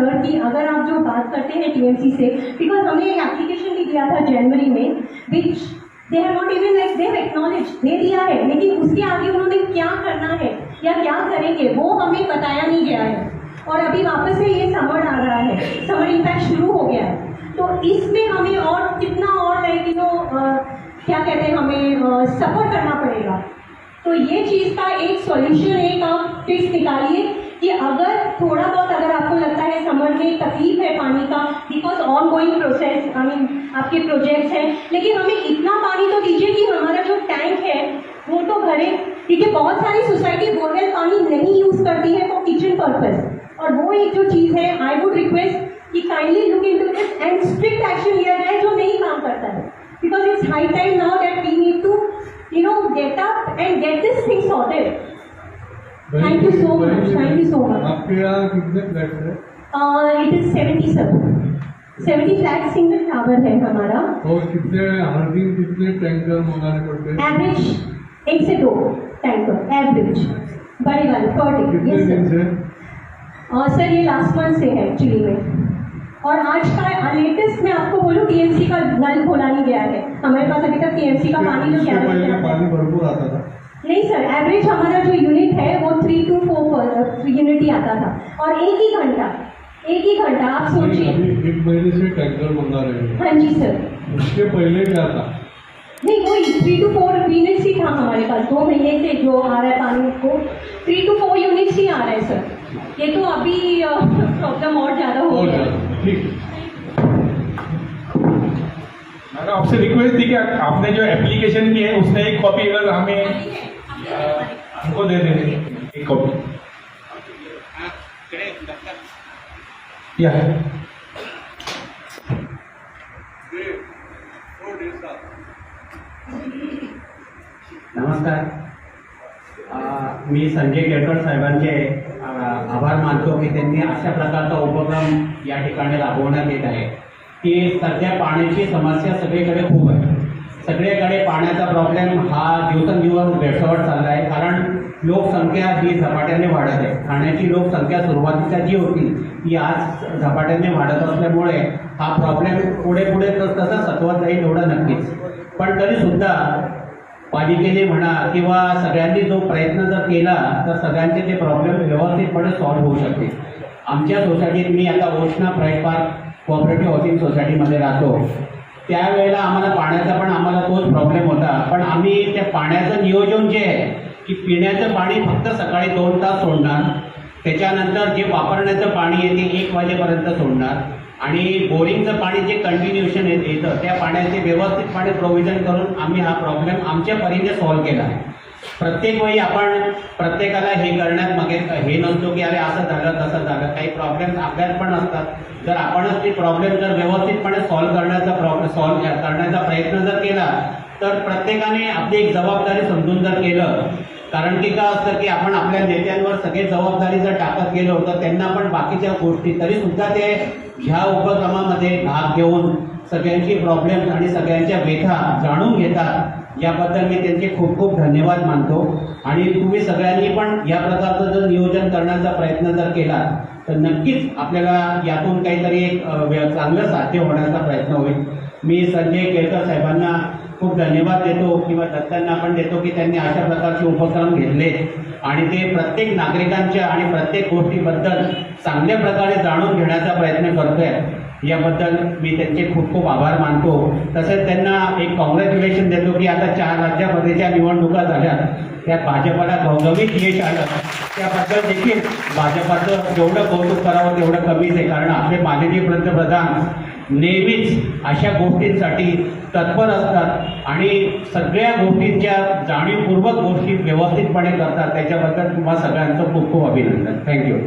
Sir कि अगर आप जो बात करते हैं टीएमसी से, बिकॉज हमने एक एप्लीकेशन भी दिया था जनवरी में, which they have not even like they have acknowledge, दे दिया है, लेकिन उसके आगे उन्होंने क्या करना है या क्या करेंगे वो हमें बताया नहीं गया है। और अभी वापस से ये समर आ रहा है, समर इम्पैक्ट शुरू हो गया है, तो इसमें हमें और कितना और लाइक क्या कहते हैं हमें सफ़र करना पड़ेगा। तो ये चीज़ का एक सॉल्यूशन, एक आप फिक्स निकालिए कि अगर थोड़ा बहुत अगर आपको लगता है समर में तकलीफ है पानी का, because on going process, I mean आपके प्रोजेक्ट्स हैं, लेकिन हमें इतना पानी तो दीजिए कि हमारा जो टैंक है वो तो भरे। ठीक है, बहुत सारी सोसाइटी बोरवेल पानी नहीं यूज़ करती है फॉर किचन पर्पज, और वो एक जो चीज़ है आई वुड रिक्वेस्ट कि kindly look into this and strict action लिया जाए जो नहीं काम करता है, because it's high time now that we need to get up and get this thing sorted. Thank you so much. Thank you so much. आपके यहाँ कितने फ्लैट्स हैं? It is 70 flat single tower है हमारा। और कितने हर दिन कितने टैंकर मंगाने पड़ते हैं? एवरेज 1 से 2 टैंकर एवरेज, बड़े वाले 40। कितने दिन से? सर ये लास्ट मंथ से है एक्चुअली में, और आज का लेटेस्ट मैं आपको बोलूँ टीएमसी का नल खोला नहीं गया है हमारे पास अभी तक। टीएमसी का पानी जो क्या पानी भरपूर आता था? नहीं सर, एवरेज हमारा जो यूनिट है वो 3 to 4 यूनिट ही आता था, और एक ही घंटा आप सोचिए। एक महीने से टैंकर मंगा रहे हैं? हाँ जी सर। उसके पहले क्या था? नहीं वही 3 to 4 यूनिट्स ही था हमारे पास, 2 महीने से जो आ रहा है पानी को 3 to 4 यूनिट्स ही आ रहा है सर। ये तो अभी प्रॉब्लम और ज़्यादा हो गया। ठीक। मैंने आपसे रिक्वेस्ट थी कि आपने जो एप्लीकेशन की है उसने एक कॉपी अगर हमें हमको दे दें, एक कॉपी क्या है? नमस्कार, मी संजय केळकर साहेबांचे आभार मानतो की त्यांनी अशा प्रकारचा उपक्रम या ठिकाणी राबवण्यात येत आहे की सध्या पाण्याची समस्या सगळीकडे खूप आहे। सगळीकडे पाण्याचा प्रॉब्लेम हा दिवसेंदिवस भेडसावत चालला आहे, कारण लोकसंख्या ही झपाट्याने वाढत आहे। ठाण्याची लोकसंख्या सुरुवातीला जी होती ती आज झपाट्याने वाढत असल्यामुळे हा प्रॉब्लेम पुढे पुढे तसं सत्वत जाईल एवढं नक्कीच। पण तरीसुद्धा पालिकेने म्हणा किंवा सगळ्यांनी जो प्रयत्न जर केला तर सगळ्यांचे ते प्रॉब्लेम व्यवस्थितपणे सॉल्व्ह होऊ शकते। आमच्या सोसायटीत मी आता ओशना प्राईड पार्क कोऑपरेटिव्ह हाऊसिंग सोसायटीमध्ये राहतो, त्यावेळेला आम्हाला पाण्याचा पण आम्हाला तोच प्रॉब्लेम होता, पण आम्ही त्या पाण्याचं नियोजन जे आहे की पिण्याचं पाणी फक्त सकाळी 2 तास सोडणार, त्याच्यानंतर जे वापरण्याचं पाणी आहे ते 1 वाजेपर्यंत सोडणार, आणि बोरिंगचं पाणी जे कंटिन्युएशन येतं त्या पाण्याचे व्यवस्थितपणे प्रोव्हिजन करून आम्ही हा प्रॉब्लेम आमच्या परीने सॉल्व्ह केला आहे। प्रत्येक वेळी आपण प्रत्येकाला हे करण्यात मागे हे नसतो की अरे असं झालं तसं झालं, काही प्रॉब्लेम आपल्याला पण असतात। जर आपणच ते प्रॉब्लेम जर व्यवस्थितपणे सॉल्व्ह करण्याचा प्रयत्न जर केला तर प्रत्येकाने आपली एक जबाबदारी समजून जर केलं, कारण की काय असतं की आपण आपल्या नेत्यांवर सगळे जबाबदारी जर टाकत गेलो तर त्यांना पण बाकीच्या गोष्टी तरीसुद्धा ते ह्या उपक्रमामध्ये भाग घेऊन सगळ्यांची प्रॉब्लेम्स आणि सगळ्यांच्या व्यथा जाणून घेतात, याबद्दल मी त्यांचे खूप खूप धन्यवाद मानतो। आणि तुम्ही सगळ्यांनी पण या प्रकारचं जर नियोजन करण्याचा प्रयत्न जर केला तर नक्कीच आपल्याला यातून काहीतरी एक चांगलं साध्य होण्याचा प्रयत्न होईल। मी संजय केळकर साहेबांना खूप धन्यवाद देतो किंवा दत्तांना पण देतो की त्यांनी अशा प्रकारचे उपक्रम घेतले आणि ते प्रत्येक नागरिकांच्या आणि प्रत्येक गोष्टीबद्दल चांगल्या प्रकारे जाणून घेण्याचा प्रयत्न करतोय, याबद्दल मी त्यांचे खूप खूप आभार मानतो। तसेच त्यांना एक कॉंग्रॅच्युलेशन देतो की आता 4 राज्यामध्येच्या निवडणुका झाल्या, त्यात भाजपला घवघवीत यश आलं, त्याबद्दल देखील भाजपाचं जेवढं कौतुक करावं तेवढं कमीच आहे, कारण आपले माननीय पंतप्रधान नेहमीच अशा गोष्टींसाठी तत्पर असतात आणि सगळ्या गोष्टींच्या जाणीवपूर्वक गोष्टी व्यवस्थितपणे करतात, त्याच्याबद्दल तुम्हा सगळ्यांचं खूप खूप अभिनंदन। थँक्यू।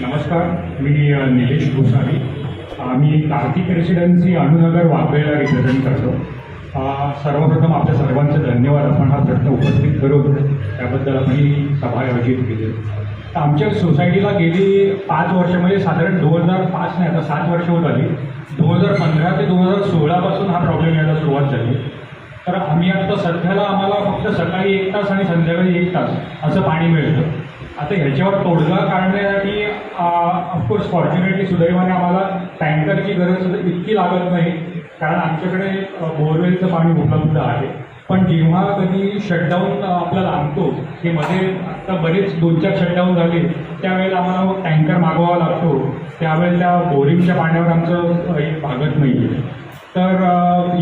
नमस्कार, मी निलेश गोसावी, मी कार्तिक रेसिडेन्सी अणुनगर वाघवेला रिप्रेझेंट करतो। सर्वप्रथम आपल्या सर्वांचे धन्यवाद, आपण हा प्रश्न उपस्थित करून त्याबद्दल आपण ही सभा आयोजित केली। तर आमच्या सोसायटीला गेली 5 वर्ष म्हणजे साधारण 2005 नाही आता 7 वर्ष होत आली. 2015 ते 2016 पासून हा प्रॉब्लेम यायला सुरुवात झाली. तर आम्ही आता सध्याला आम्हाला फक्त सकाळी 1 तास आणि संध्याकाळी 1 तास असं पाणी मिळतं. आता ह्याच्यावर तोडगा काढण्यासाठी ऑफकोर्स फॉर्च्युनेटली सुदैवाने आम्हाला टँकरची गरज इतकी लागत नाही, कारण आमच्याकडे बोरवेलचं पाणी उपलब्ध आहे. पण जेव्हा कधी शटडाऊन आपला लागतो, हे मध्ये आता बरेच 2-4 शटडाऊन झाले, त्यावेळेला आम्हाला टँकर मागवावा लागतो. त्यावेळेला त्या बोरिंगच्या पाण्यावर आमचं भागत नाही आहे. तर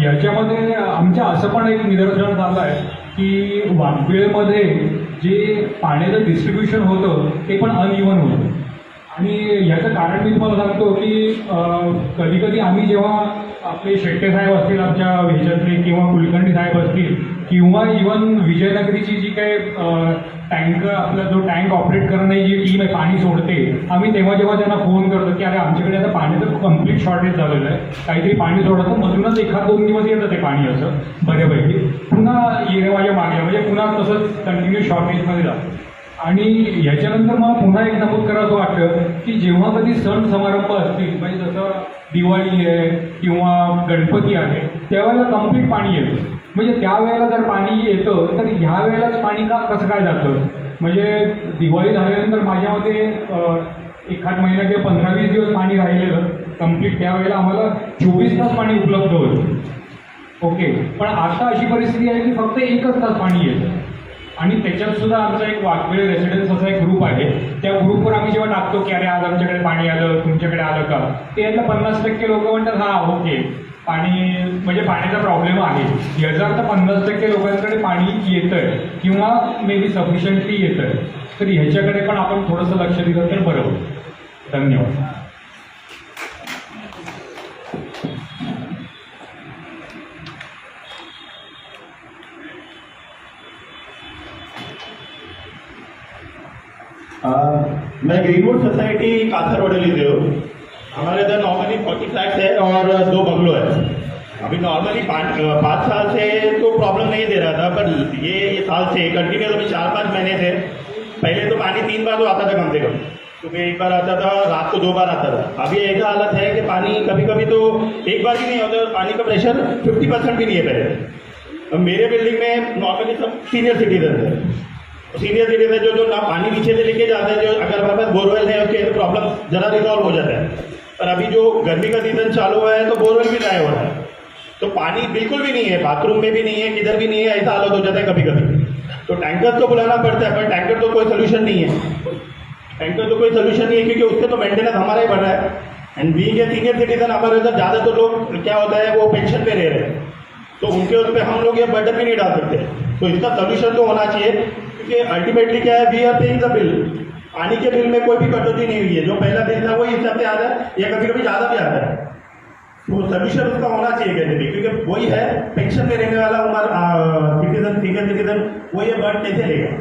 याच्यामध्ये आमच्या असं पण एक निदर्शन झालं आहे की वाघवेळमध्ये जे पाण्याचं डिस्ट्रीब्युशन होतं ते पण अनइव्हन होतं. आणि याचं कारण मी तुम्हाला सांगतो की कधी कधी आम्ही जेव्हा आपले शेट्टे साहेब असतील आमच्या ह्याच्यातले किंवा कुलकर्णी साहेब असतील किंवा इव्हन विजयनगरीची जी काही टँकर आपला जो टँक ऑपरेट करणारी जी टीम आहे पाणी सोडते, आम्ही तेव्हा जेव्हा त्यांना फोन करतो की अरे आमच्याकडे आता पाण्याचं कम्प्लीट शॉर्टेज झालेलं आहे, काहीतरी पाणी सोडतं, मधूनच 1-2 दिवस येतं ते पाणी असं बऱ्यापैकी, पुन्हा माझ्या मागे म्हणजे पुन्हा तसंच कंटिन्यू शॉर्टेजमध्ये जातं. आणि ह्याच्यानंतर मला पुन्हा एक नमूद करायचं वाटतं की जेव्हा कधी सण समारंभ असतील, म्हणजे जसं दिवाळी आहे किंवा गणपती आहे, त्यावेळेला कम्प्लीट पाणी येतं. म्हणजे त्यावेळेला जर पाणी येतं तर ह्या वेळेलाच पाणी कसं काय जातं? म्हणजे दिवाळी झाल्यानंतर माझ्या मते एखाद महिना किंवा 15-20 दिवस पाणी राहिलेलं कम्प्लीट, त्यावेळेला आम्हाला 24 तास पाणी उपलब्ध होतं. ओके, पण आता अशी परिस्थिती आहे की फक्त 1च तास पाणी येतं. आणि त्याच्यात सुद्धा आमचा एक वाघवेळ रेसिडेन्स असा एक ग्रुप आहे. त्या ग्रुपवर आम्ही जेव्हा टाकतो की अरे आज आमच्याकडे पाणी आलं, तुमच्याकडे आलं का, ते यातलं 50% लोक म्हणतात हां ओके पाणी म्हणजे पाण्याचा प्रॉब्लेम आहे. याचा अर्थ 50% लोकांकडे पाणी येतं आहे किंवा मे बी सफिशियंटली येतं आहे. तर ह्याच्याकडे पण आपण थोडंसं लक्ष दिलं तर बरं होईल. धन्यवाद. मैं ग्रीनवुड सोसाइटी काथरवाड़ी ले हूँ. हमारे इधर नॉर्मली 40 फ्लैट्स है और 2 बंगलो है. अभी नॉर्मली 5 साल से तो प्रॉब्लम नहीं दे रहा था, पर ये साल से कंटिन्यूस अभी 4-5 महीने से पहले तो पानी 3 बार तो आता था कम से कम. सुबह 1 बार आता था, रात को 2 बार आता था. अभी ऐसा हालत है कि पानी कभी कभी तो 1 बार भी नहीं होता. पानी का प्रेशर 50% भी नहीं है पहले. मेरे बिल्डिंग में नॉर्मली सब सीनियर सिटीजन है. सीनियर सिटीजन जो ना पानी नीचे से लेके जाते हैं, जो अगर हमारे पास बोरवेल है उसके प्रॉब्लम ज़रा रिजॉल्व हो जाता है. पर अभी जो गर्मी का सीजन चालू हुआ है तो बोरवेल भी ड्राई हो रहा है, तो पानी बिल्कुल भी नहीं है, बाथरूम में भी नहीं है, किधर भी नहीं है. ऐसा हालत हो जाता है कभी कभी. तो टैंकर तो बुलाना पड़ता है, पर टैंकर तो कोई सोल्यूशन नहीं है. टैंकर तो कोई सोल्यूशन नहीं है क्योंकि उससे तो मेंटेनेंस हमारा ही बढ़ रहा है. And being a senior citizen हमारे उधर ज़्यादातर लोग क्या होता है वो पेंशन पे रह रहे हैं, तो उनके उस पर हम लोग ये बर्डन भी नहीं डाल सकते. तो इसका सोल्यूशन तो होना चाहिए, क्योंकि अल्टीमेटली क्या है, we are paying the bill. पानी के बिल में कोई भी कटौती नहीं हुई है. जो पहला बिल था वही हिसाब से आता है, या कभी कभी ज़्यादा भी आता है. तो सोल्यूशन उसका होना चाहिए कैसे भी, क्योंकि वही है पेंशन में रहने वाला हमारा सिटीजन, सीनियर सिटीजन, वो ये बर्ड कैसे लेगा.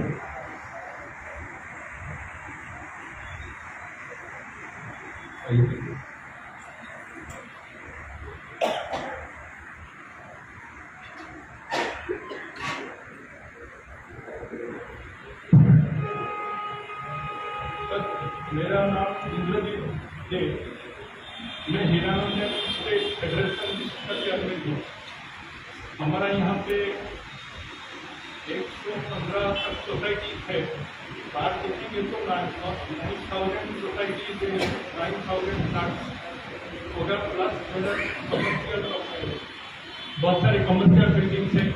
मेरा नाम इंद्रजीत दे. मैं हीरानंद फेडरेशन का चेयरमैन हूँ. हमारा यहाँ पे 115 तक सोसाइटी है. बात देखेंगे तो 9,000 सोसाइटी 9,000 प्लस कमर्शियल, बहुत सारे कमर्शियल बिल्डिंग्स हैं.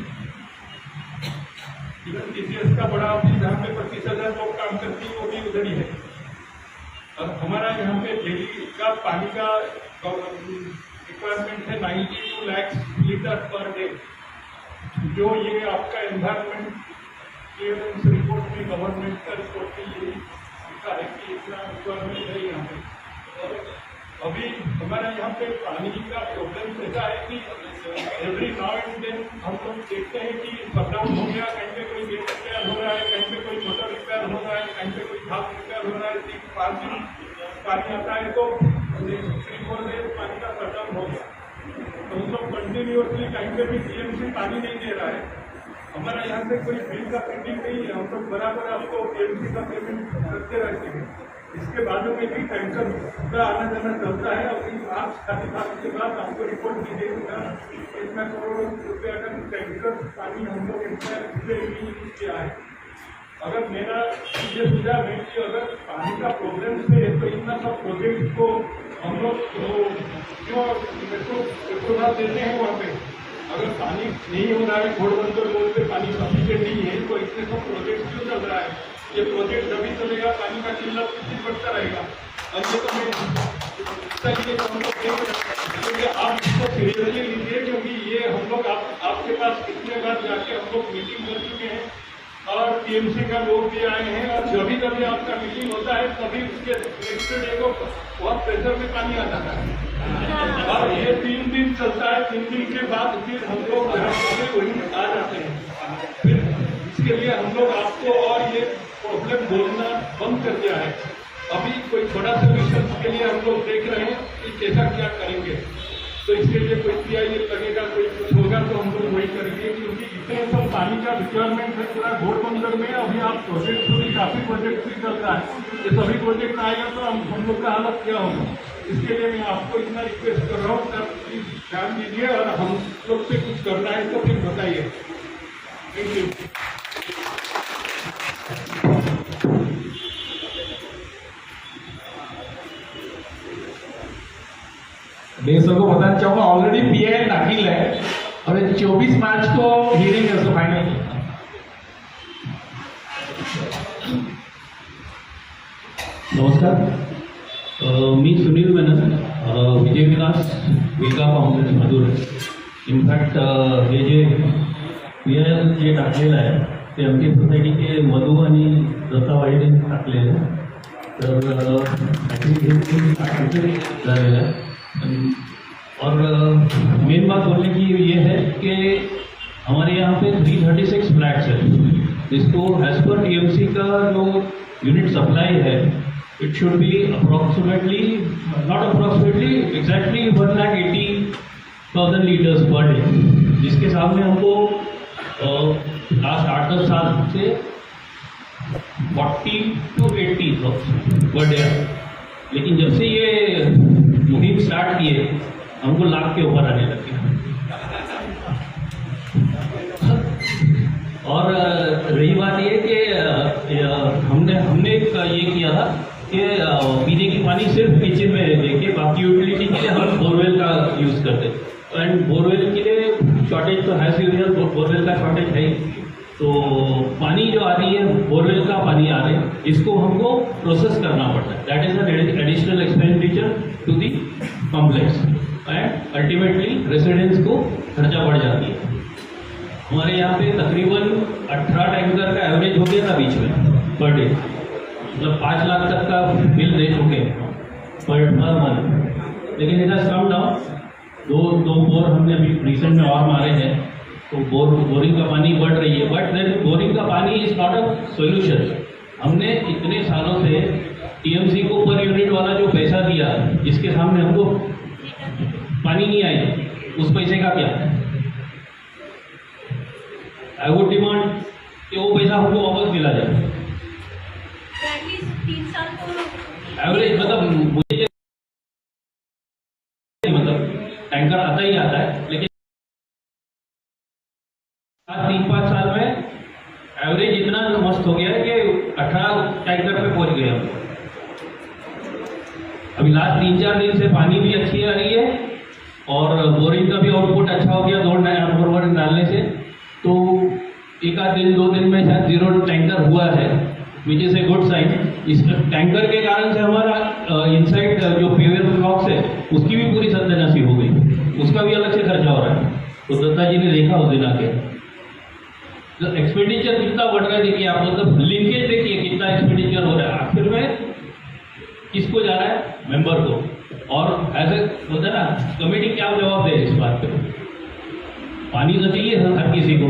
इधर टीसीएस का बड़ा ऑफिस जहाँ पे 25,000 लोग काम करती है वो भी उधर ही है. और हमारा यहाँ पे डेली का पानी का रिक्वायरमेंट है 92 लाख लीटर पर डे. जो ये आपका एनवायरमेंट क्लियरेंस रिपोर्ट में, गवर्नमेंट का रिपोर्ट में ये लिखा है कि इतना रिक्वायरमेंट है यहाँ पे. और अभी हमारा यहाँ पे पानी का प्रॉब्लम ऐसा है कि एवरी नाउ एंड देन हम लोग देखते हैं कि शटडाउन हो गया, कहीं पे कोई गेट रिपेयर हो रहा है, कहीं पे कोई मोटर रिपेयर हो रहा है, कहीं पे कोई भाग रिपेयर हो रहा है. 3-5 दिन पानी आता है तो 3-4 डेज पानी का शटडाउन हो गया. तो हम लोग कंटिन्यूसली कहीं पे भी टीएमसी पानी नहीं दे रहा है. हमारा यहाँ से कोई बिल का पेंडिंग नहीं है, हम लोग बराबर आपको टीएमसी का पेमेंट करते रहते हैं। इसके बाजू में भी टैंकर का आना जाना चलता है और आज खाली बात के बाद आपको रिपोर्ट दी देगा इतना करोड़ रुपया का टैंकर पानी हम लोग यूज किया है। अगर मेरा ये सुझाव है कि अगर पानी का प्रॉब्लम से तो इतना सब प्रोजेक्ट को हम लोग क्यों पेट्रोल देते हैं वहाँ पे। अगर पानी नहीं हो रहा है, घोड़बंदर रोड पे पानी सफिशिएंट नहीं है तो इतने सब प्रोजेक्ट क्यों चल रहा है। ये प्रोजेक्ट जब भी चलेगा पानी का किल्लत कितनी बढ़ता रहेगा। और ये तो मैं हम लोग क्योंकि आप इसको सीरियसली लीजिए, क्योंकि ये हम लोग आपके पास कितने बार जाके हम लोग मीटिंग कर चुके हैं और टीएमसी का लोग भी आए हैं और जब भी आपका मीटिंग होता है तभी उसके नेक्स्ट डे को बहुत प्रेशर में पानी आ जाता है और ये 3 दिन चलता है। 3 दिन के बाद फिर हम लोग वही आ जाते हैं। फिर इसके लिए हम लोग आपको और ये प्रॉब्लम बोलना बंद कर दिया है। अभी कोई बड़ा सोल्यूशन के लिए हम लोग देख रहे हैं कि कैसा क्या करेंगे। तो इसके लिए कोई पीआईएल लगेगा, कोई कुछ होगा तो हम लोग वही करेंगे, क्योंकि इतने सब पानी का रिक्वायरमेंट है पूरा घोड़बंदर में। अभी आप प्रोजेक्ट भी काफ़ी प्रोजेक्ट भी चल रहा है, ये सभी प्रोजेक्ट आएगा तो हम लोग का हालत क्या होगा। इसके लिए मैं आपको इतना रिक्वेस्ट कर रहा हूँ सर, प्लीज ध्यान दीजिए और हम लोग से कुछ करना है तो फिर बताइए। Thank you. मैं सबको बताना चाहूँगा ऑलरेडी पीआईएल दाखिल है और 24 मार्च को हियरिंग है उसको फाइनल। नमस्कार, मी सुनील मेनन, विजय विलास वेगा काँग्रेस मधुर। इनफॅक्ट हे जे पीआयएल जे टाकलेलं आहे ते आमची सोसायटीचे मधु आणि दत्ता वाहिनीने टाकलेलं आहे। तर ॲक्च्युली झालेलं आहे और मेन बात बोलने की ये है कि हमारे यहाँ पे 336 फ्लैट्स है, जिसको एज पर टीएमसी का जो यूनिट सप्लाई है it should be approximately exactly 1,80,000 litres per day, जिसके सामने हमको लास्ट 8-10 साल से 40 to 80,000 पर डे। लेकिन जब से ये मुहिम स्टार्ट किए हमको लाख के ऊपर आने लगे। और रही बात ये कि हमने ये किया था कि पीने की पानी सिर्फ किचन में देके बाकी यूटिलिटी के लिए हम बोरवेल का यूज़ करते। एंड बोरवेल के लिए शॉर्टेज तो है, सीरियल बोरवेल का शॉर्टेज है ही। तो पानी जो आ रही है बोरवेल का पानी आ रहा है, इसको हमको प्रोसेस करना पड़ता है। That is an additional expenditure to the complex and ultimately residents को खर्चा बढ़ जाती है। हमारे यहाँ पे तकरीबन 18 टैंकर का एवरेज हो गया था बीच में पर डे, मतलब 5 लाख तक का बिल दे चुके पर मंथ। लेकिन इट हैज कम डाउन। दो बोर हमने अभी रिसेंट में और मारे हैं, तो बोरिंग का पानी बढ़ रही है। बट देन बोरिंग का पानी इज नॉट अ सोल्यूशन। हमने इतने सालों से टीएमसी को पर यूनिट वाला जो पैसा दिया, जिसके सामने हमको पानी नहीं आई, उस पैसे का क्या? आई वुड डिमांड कि वो पैसा हमको वापस दिला जाए। एवरेज मतलब टैंकर आता ही आता है, लेकिन 3-5 साल में एवरेज इतना मस्त हो गया है कि 18 टैंकर पे पहुंच गए हम। अभी लास्ट 3-4 दिन से पानी भी अच्छी आ रही है और बोरिंग का भी आउटपुट अच्छा हो गया 2 बोर डालने से। तो 1 दिन 2 दिन में शायद 0 टैंकर हुआ है, which is a good sign. इस टैंकर के कारण से हमारा इनसाइड जो फ्यूएल ब्लॉक्स है उसकी भी पूरी सत्यानाशी हो गई, उसका भी अलग से खर्चा हो रहा है। तो दत्ता जी ने देखा उस दिन आके तो एक्सपेंडिचर कितना बढ़ रहा है, देखिए आप, मतलब लिंकेज देखिए कितना एक्सपेंडिचर हो रहा है। आखिर में किसको जा रहा है? मेंबर को। और ऐसे होता है ना, कमेटी क्या जवाब दे इस बात पे? पानी तो चाहिए हर किसी को।